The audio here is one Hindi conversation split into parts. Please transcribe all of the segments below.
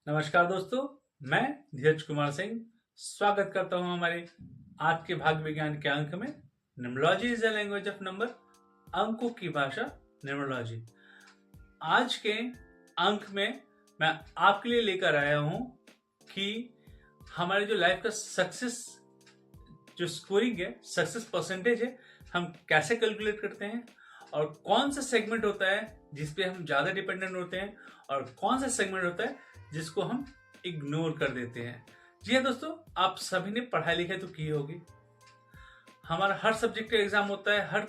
नमस्कार दोस्तों, मैं धीरज कुमार सिंह स्वागत करता हूं हमारे आज के भाग विज्ञान के अंक में। Numerology is the language of number, अंकों की भाषा न्यूमरोलॉजी। आज के अंक में मैं आपके लिए लेकर आया हूं कि हमारे जो लाइफ का सक्सेस जो स्कोरिंग है, सक्सेस परसेंटेज है, हम कैसे कैलकुलेट करते हैं और कौन सा सेगमेंट होता है जिस पे हम ज़्यादा डिपेंडेंट होते हैं और कौन सा सेगमेंट होता है जिसको हम इग्नोर कर देते हैं। जी हाँ दोस्तों, आप सभी ने पढ़ाई लिखाई तो की होगी। हमारा हर सब्जेक्ट का एग्जाम होता है, हर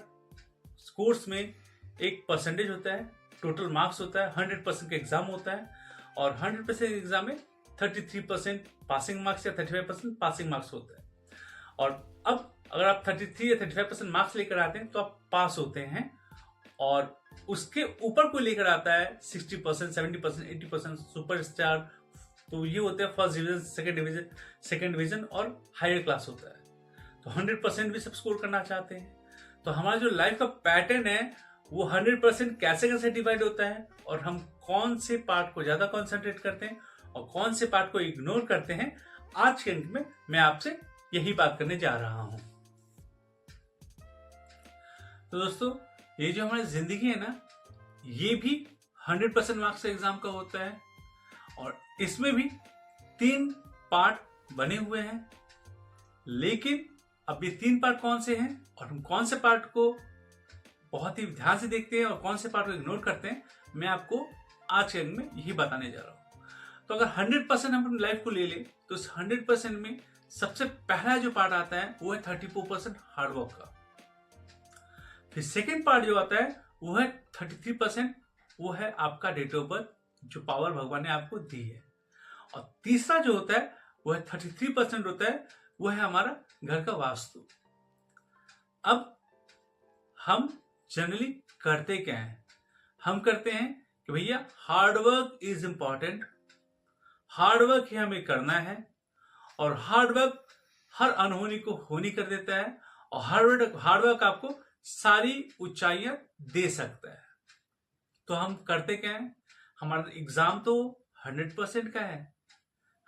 कोर्स में एक परसेंटेज होता है, टोटल मार्क्स होता है, 100% का एग्जाम होता है और 100% एग्जाम में 33% पासिंग मार्क्स या 35% पासिंग मार्क्स होता है। और अब अगर आप 33 या 35% मार्क्स लेकर आते हैं तो आप पास होते हैं, और उसके ऊपर कोई लेकर आता है 60%, 70%, 80% सुपर स्टार, तो ये होते हैं फर्स्ट डिवीजन, सेकंड डिवीजन और हायर क्लास होता है। तो 100% भी सब स्कोर करना चाहते हैं। तो हमारा जो लाइफ का पैटर्न है वो 100% कैसे कैसे डिवाइड होता है और हम कौन से पार्ट को ज्यादा कॉन्सेंट्रेट करते हैं और कौन से पार्ट को इग्नोर करते हैं, आज के अंक में मैं आपसे यही बात करने जा रहा हूं। तो दोस्तों, ये जो हमारी जिंदगी है ना, ये भी 100% मार्क्स एग्जाम का होता है और इसमें भी 3 पार्ट बने हुए हैं। लेकिन अब ये 3 पार्ट कौन से हैं और हम कौन से पार्ट को बहुत ही ध्यान से देखते हैं और कौन से पार्ट को इग्नोर करते हैं, मैं आपको आज के अंक में यही बताने जा रहा हूं। तो अगर 100% हम अपनी लाइफ को ले लें तो इस 100% में सबसे पहला जो पार्ट आता है वो है 34% हार्डवर्क का। फिर सेकेंड पार्ट जो आता है वो है 33%, वो है आपका डेट ऑफ बर्थ, जो पावर भगवान ने आपको दी है। और तीसरा जो होता है वो है 33% होता है, वो है हमारा घर का वास्तु। अब हम जनरली करते क्या है, हम करते हैं कि भैया हार्डवर्क इज इंपॉर्टेंट, हार्डवर्क ही हमें करना है और हार्डवर्क हर अनहोनी को होनी कर देता है और हार्डवर्क आपको सारी ऊंचाइयां दे सकता है। तो हम करते क्या है, हमारा एग्जाम तो 100% का है,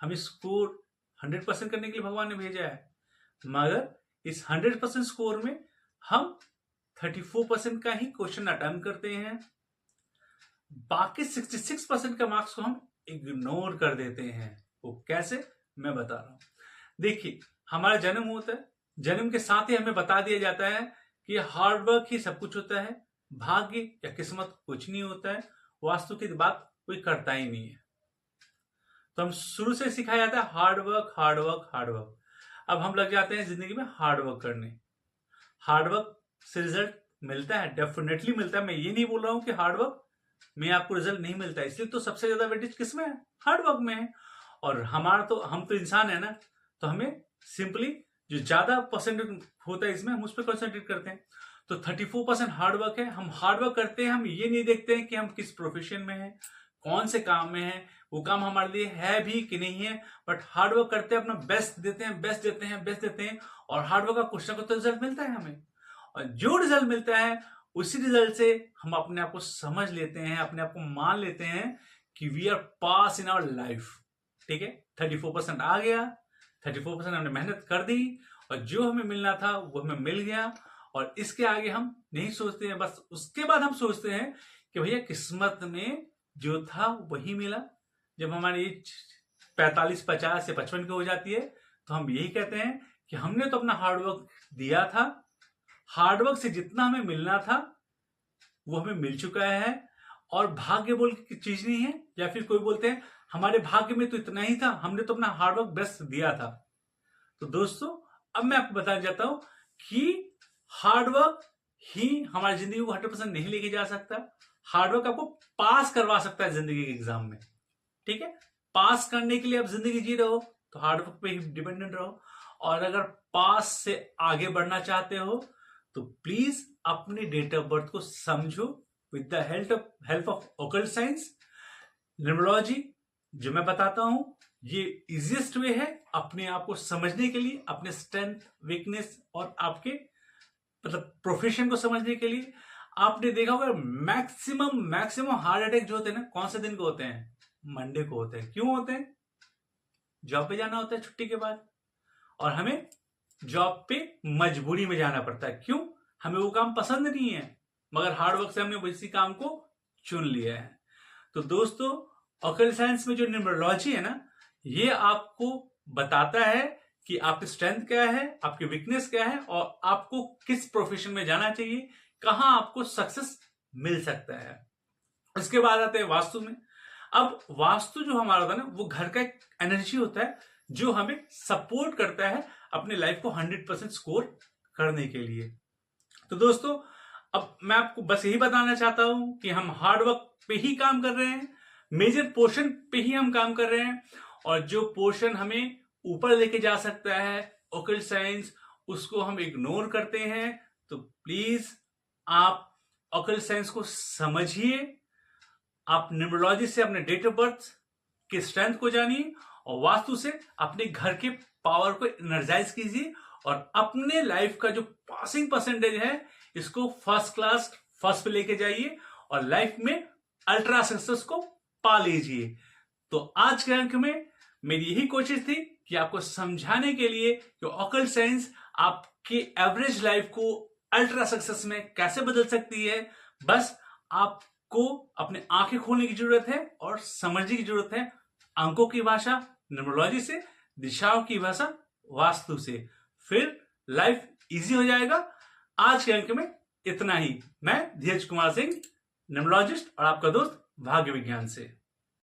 हमें स्कोर 100% करने के लिए भगवान ने भेजा है, मगर इस 100% स्कोर में हम 34% का ही क्वेश्चन अटेम्प्ट करते हैं, बाकी 66% का मार्क्स को हम इग्नोर कर देते हैं। वो कैसे, मैं बता रहा हूं। देखिए, हमारा जन्म होता है, जन्म के साथ ही हमें बता दिया जाता है कि हार्डवर्क ही सब कुछ होता है, भाग्य या किस्मत कुछ नहीं होता है, वास्तु की बात कोई करता ही नहीं है। तो हम शुरू से सिखाया जाता है हार्डवर्क हार्डवर्क हार्डवर्क। अब हम लग जाते हैं जिंदगी में हार्डवर्क करने। हार्डवर्क से रिजल्ट मिलता है, डेफिनेटली मिलता है। मैं ये नहीं बोल रहा हूं कि हार्डवर्क में आपको रिजल्ट नहीं मिलता है, इसलिए तो सबसे ज्यादा वेटेज किसमें है, हार्डवर्क में है। और हम तो इंसान है ना, तो हमें सिंपली जो ज्यादा परसेंटेज होता है इसमें हम उस पर कॉन्सेंट्रेट करते हैं। तो 34% हार्डवर्क है, हम हार्डवर्क करते हैं, हम ये नहीं देखते हैं कि हम किस प्रोफेशन में हैं, कौन से काम में हैं, वो काम हमारे लिए है भी कि नहीं है, बट हार्डवर्क करते हैं, अपना बेस्ट देते हैं, बेस्ट देते हैं, बेस्ट देते हैं और हार्डवर्क का कुछ ना कुछ तो रिजल्ट मिलता है हमें। और जो रिजल्ट मिलता है उसी रिजल्ट से हम अपने आप को समझ लेते हैं, अपने आप को मान लेते हैं कि we are pass in our life. ठीक है, 34% आ गया, 34% हमने मेहनत कर दी और जो हमें मिलना था वो हमें मिल गया। और इसके आगे हम नहीं सोचते हैं, बस उसके बाद हम सोचते हैं कि भैया किस्मत में जो था वही मिला। जब हमारी एज 45, 50 या 55 की हो जाती है तो हम यही कहते हैं कि हमने तो अपना हार्डवर्क दिया था, हार्डवर्क से जितना हमें मिलना था वो हमें मिल चुका है और भाग्य बोल की चीज नहीं है। या फिर कोई बोलते हैं हमारे भाग्य में तो इतना ही था, हमने तो अपना हार्डवर्क बेस्ट दिया था। तो दोस्तों, अब मैं आपको बताना चाहता हूं कि हार्डवर्क ही हमारी जिंदगी को 100% नहीं लेके जा सकता। हार्डवर्क आपको पास करवा सकता है जिंदगी के एग्जाम में। ठीक है, पास करने के लिए आप जिंदगी जी रहे हो तो हार्डवर्क पे ही डिपेंडेंट रहो, और अगर पास से आगे बढ़ना चाहते हो तो प्लीज अपने डेट ऑफ बर्थ को समझो with the help of occult science. Numerology जो मैं बताता हूं, ये इजीएस्ट वे है अपने आप को समझने के लिए, अपने स्ट्रेंथ, वीकनेस और आपके मतलब प्रोफेशन को समझने के लिए। आपने देखा होगा मैक्सिमम हार्ट अटैक जो होते हैं ना, कौन से दिन को होते हैं, मंडे को होते हैं। क्यों होते हैं? जॉब पे जाना होता है छुट्टी के बाद, और हमें जॉब पे मजबूरी में जाना पड़ता है। क्यों? हमें वो काम पसंद नहीं है, मगर हार्डवर्क से हमने उसी काम को चुन लिया है। तो दोस्तों, ऑकल्ट साइंस में जो न्यूमरोलॉजी है ना, ये आपको बताता है कि आपकी स्ट्रेंथ क्या है, आपकी वीकनेस क्या है, और आपको किस प्रोफेशन में जाना चाहिए, कहां आपको सक्सेस मिल सकता है। उसके बाद आते हैं वास्तु में। अब वास्तु जो हमारा होता है ना, वो घर का एक एनर्जी होता है जो हमें सपोर्ट करता है अपने लाइफ को 100% स्कोर करने के लिए। तो दोस्तों, अब मैं आपको बस यही बताना चाहता हूं कि हम हार्डवर्क पे ही काम कर रहे हैं, मेजर पोर्शन पे ही हम काम कर रहे हैं, और जो पोर्शन हमें ऊपर लेके जा सकता है ऑकल्ट साइंस, उसको हम इग्नोर करते हैं। तो प्लीज आप ऑकल्ट साइंस को समझिए, आप न्यूमरोलॉजी से अपने डेट ऑफ बर्थ की स्ट्रेंथ को जानिए, और वास्तु से अपने घर के पावर को एनर्जाइज कीजिए, और अपने लाइफ का जो पासिंग परसेंटेज है इसको फर्स्ट क्लास फर्स्ट पे लेके जाइए, और लाइफ में अल्ट्रा सक्सेस को पा लीजिए। तो आज के अंक में मेरी यही कोशिश थी कि आपको समझाने के लिए कि ऑकल्ट साइंस आपके एवरेज लाइफ को अल्ट्रा सक्सेस में कैसे बदल सकती है। बस आपको अपने आंखें खोलने की जरूरत है और समझने की जरूरत है, अंकों की भाषा न्यूमरोलॉजी से, दिशाओं की भाषा वास्तु से, फिर लाइफ इजी हो जाएगा। आज के अंक में इतना ही। मैं धीरज कुमार सिंह, न्यूमरोलॉजिस्ट और आपका दोस्त भाग्य विज्ञान से।